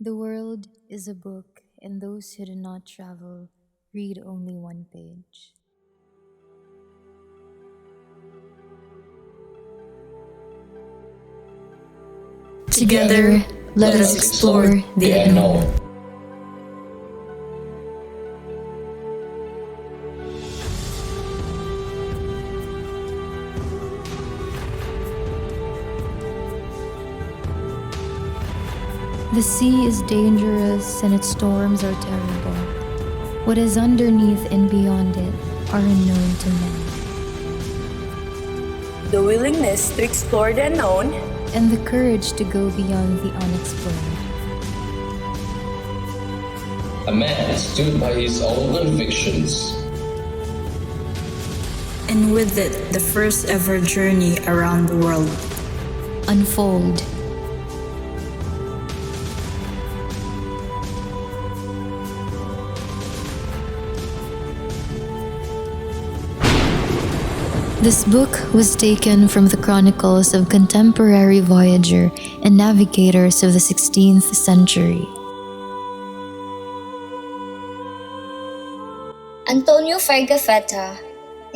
The world is a book, and those who do not travel read only one page. Together, let us explore the unknown. The sea is dangerous and its storms are terrible. What is underneath and beyond it are unknown to men. The willingness to explore the unknown And the courage to go beyond the unexplored. A man stood by his own convictions. And with it, the first ever journey around the world. Unfold. This book was taken from the chronicles of contemporary voyager and navigators of the 16th century. Antonio Pigafetta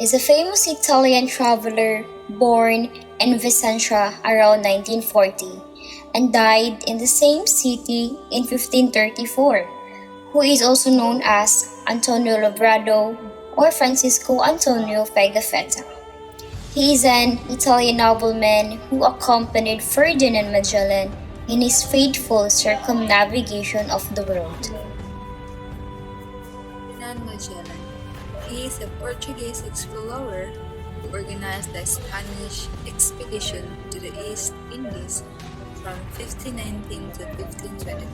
is a famous Italian traveler born in Vicenza around 1940 and died in the same city in 1534, who is also known as Antonio Labrado or Francisco Antonio Pigafetta. He is an Italian nobleman who accompanied Ferdinand Magellan in his fateful circumnavigation of the world. Ferdinand Magellan. He is a Portuguese explorer who organized the Spanish expedition to the East Indies from 1519 to 1522,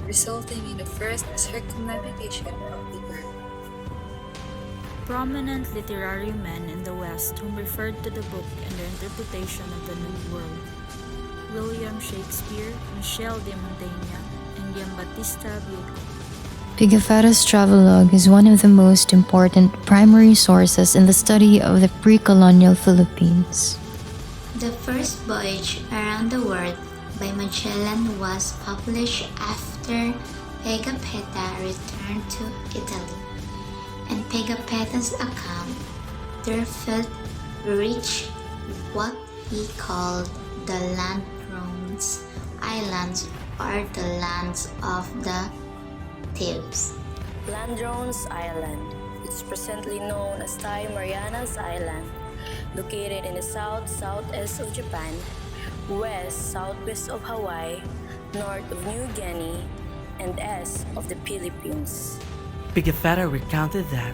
resulting in the first circumnavigation of the earth. Prominent literary men in the West who referred to the book in their interpretation of the New World. William Shakespeare, Michel de Montaigne, and Giambattista Vico. Pigafetta's travelogue is one of the most important primary sources in the study of the pre-colonial Philippines. The first voyage around the world by Magellan was published after Pigafetta returned to Italy. And Pigafetta's account, their fleet reached what he called the Ladrones Islands or the lands of the thieves. Landrones Island, which is presently known as Thai Marianas Island, located in the south-southwest of Japan, west-southwest of Hawaii, north of New Guinea, and east of the Philippines. Pigafetta recounted that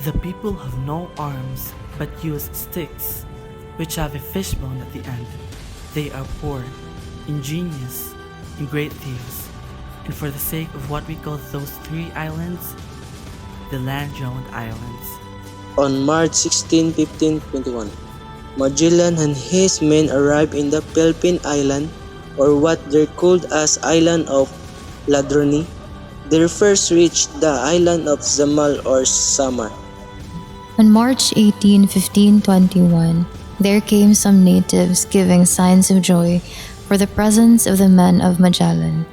the people have no arms but use sticks, which have a fishbone at the end. They are poor, ingenious, and great thieves, and for the sake of what we call those three islands, the land-owned islands. On March 16, 1521, Magellan and his men arrived in the Philippine Island, or what they're called as Island of Ladroni. They first reached the island of Zamal or Samar. On March 18, 1521, there came some natives giving signs of joy for the presence of the men of Magellan.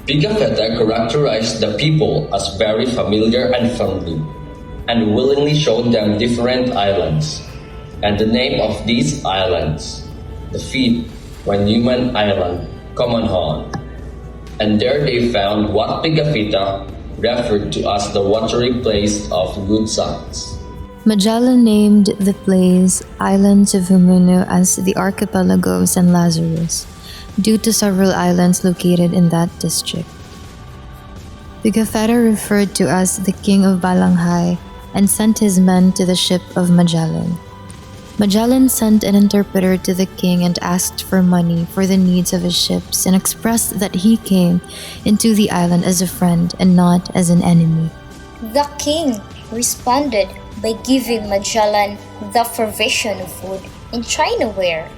Pigafetta characterized the people as very familiar and friendly, and willingly showed them different islands, and the name of these islands, the Feet, Human Island, Common Horn. And there they found what Pigafetta referred to as the watery place of good sights. Magellan named the place Islands of Humuno as the archipelago of San Lazarus, due to several islands located in that district. Pigafetta referred to as the King of Balanghay and sent his men to the ship of Magellan. Magellan sent an interpreter to the king and asked for money for the needs of his ships and expressed that he came into the island as a friend and not as an enemy. The king responded by giving Magellan the provision of food and chinaware.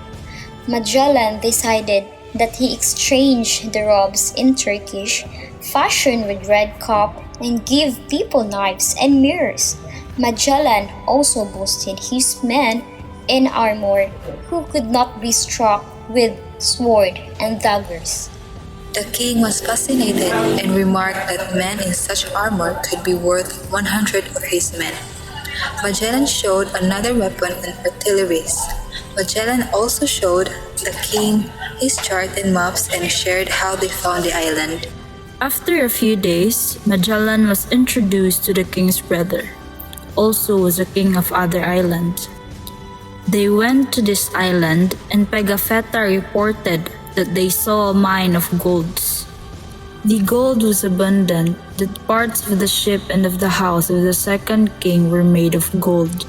Magellan decided that he exchanged the robes in Turkish, fashioned with red cloth, and give people knives and mirrors. Magellan also boasted his men in armor who could not be struck with sword and daggers. The king was fascinated and remarked that men in such armor could be worth 100 of his men. Magellan showed another weapon and artilleries. Magellan also showed the king his chart and maps and shared how they found the island. After a few days, Magellan was introduced to the king's brother, also was a king of other island. They went to this island and Pigafetta reported that they saw a mine of golds. The gold was abundant, that parts of the ship and of the house of the second king were made of gold.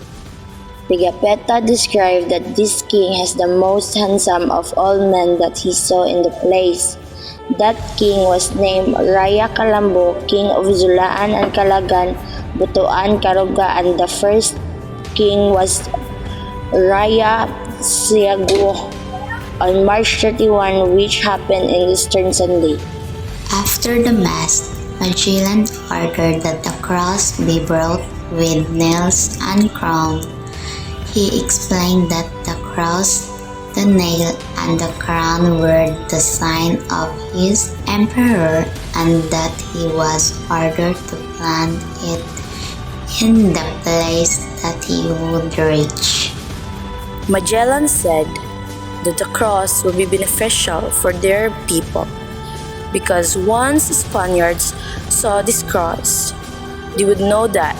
Pigafetta described that this king has the most handsome of all men that he saw in the place. That king was named Raya Calambo, king of Zulaan and Calagan, Butuan, Caruga, and the first king was Raya Siago on March 31, which happened in Eastern Sunday. After the Mass, Magellan ordered that the cross be brought with nails uncrowned. He explained that the cross, the nail, and the crown were the sign of his emperor and that he was ordered to plant it in the place that he would reach. Magellan said that the cross will be beneficial for their people because once the Spaniards saw this cross, they would know that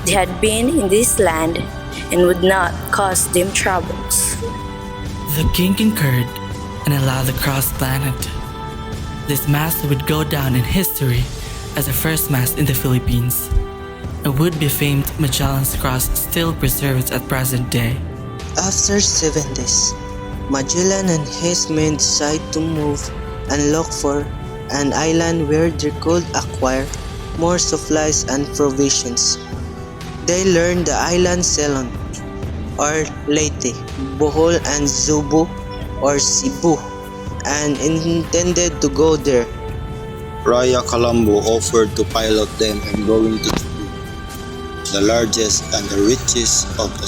they had been in this land and would not cause them troubles. The king concurred and allowed the cross planted. This mass would go down in history as the first mass in the Philippines. A would-be famed Magellan's cross still preserved at present day. After 7 days, Magellan and his men decided to move and look for an island where they could acquire more supplies and provisions. They learned the island Ceylon, or Leyte, Bohol, and Zubu, or Cebu, and intended to go there. Raya Colombo offered to pilot them and going to Cebu, the largest and the richest of the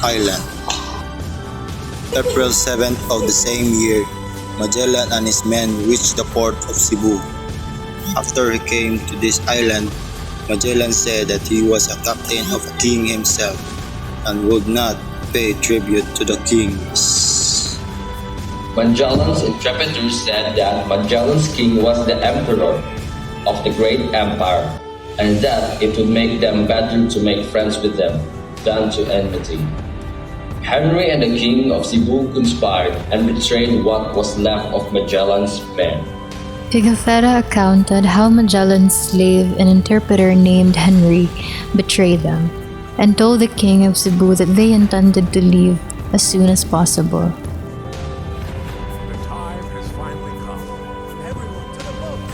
island. April 7th of the same year, Magellan and his men reached the port of Cebu. After he came to this island, Magellan said that he was a captain of a king himself and would not pay tribute to the kings. Magellan's interpreters said that Magellan's king was the emperor of the great empire, and that it would make them better to make friends with them than to enmity. Henry and the king of Cebu conspired and betrayed what was left of Magellan's men. Pigafetta recounted how Magellan's slave and interpreter named Henry betrayed them and told the king of Cebu that they intended to leave as soon as possible. The time has finally come. Everyone to the boats.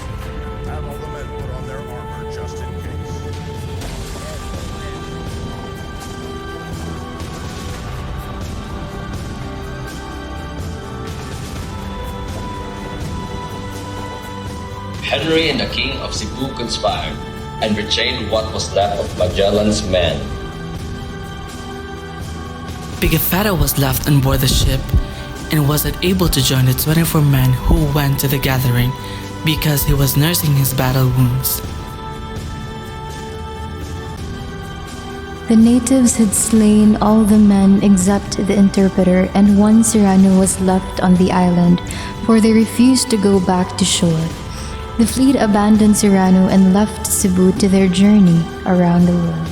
Have all the men put on their armor just in case. Henry and the king of Cebu conspired and betrayed what was left of Magellan's men. Pigafetta was left on board the ship and wasn't able to join the 24 men who went to the gathering because he was nursing his battle wounds. The natives had slain all the men except the interpreter, and one Serrano was left on the island, for they refused to go back to shore. The fleet abandoned Serrano and left Cebu to their journey around the world.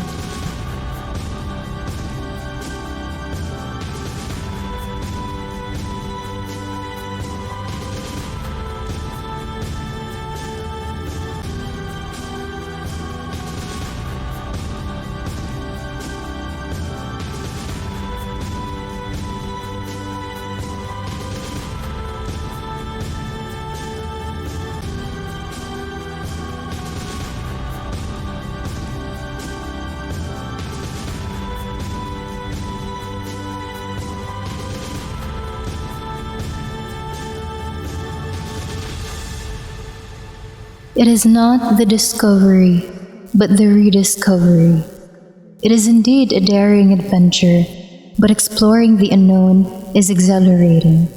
It is not the discovery, but the rediscovery. It is indeed a daring adventure, but exploring the unknown is exhilarating.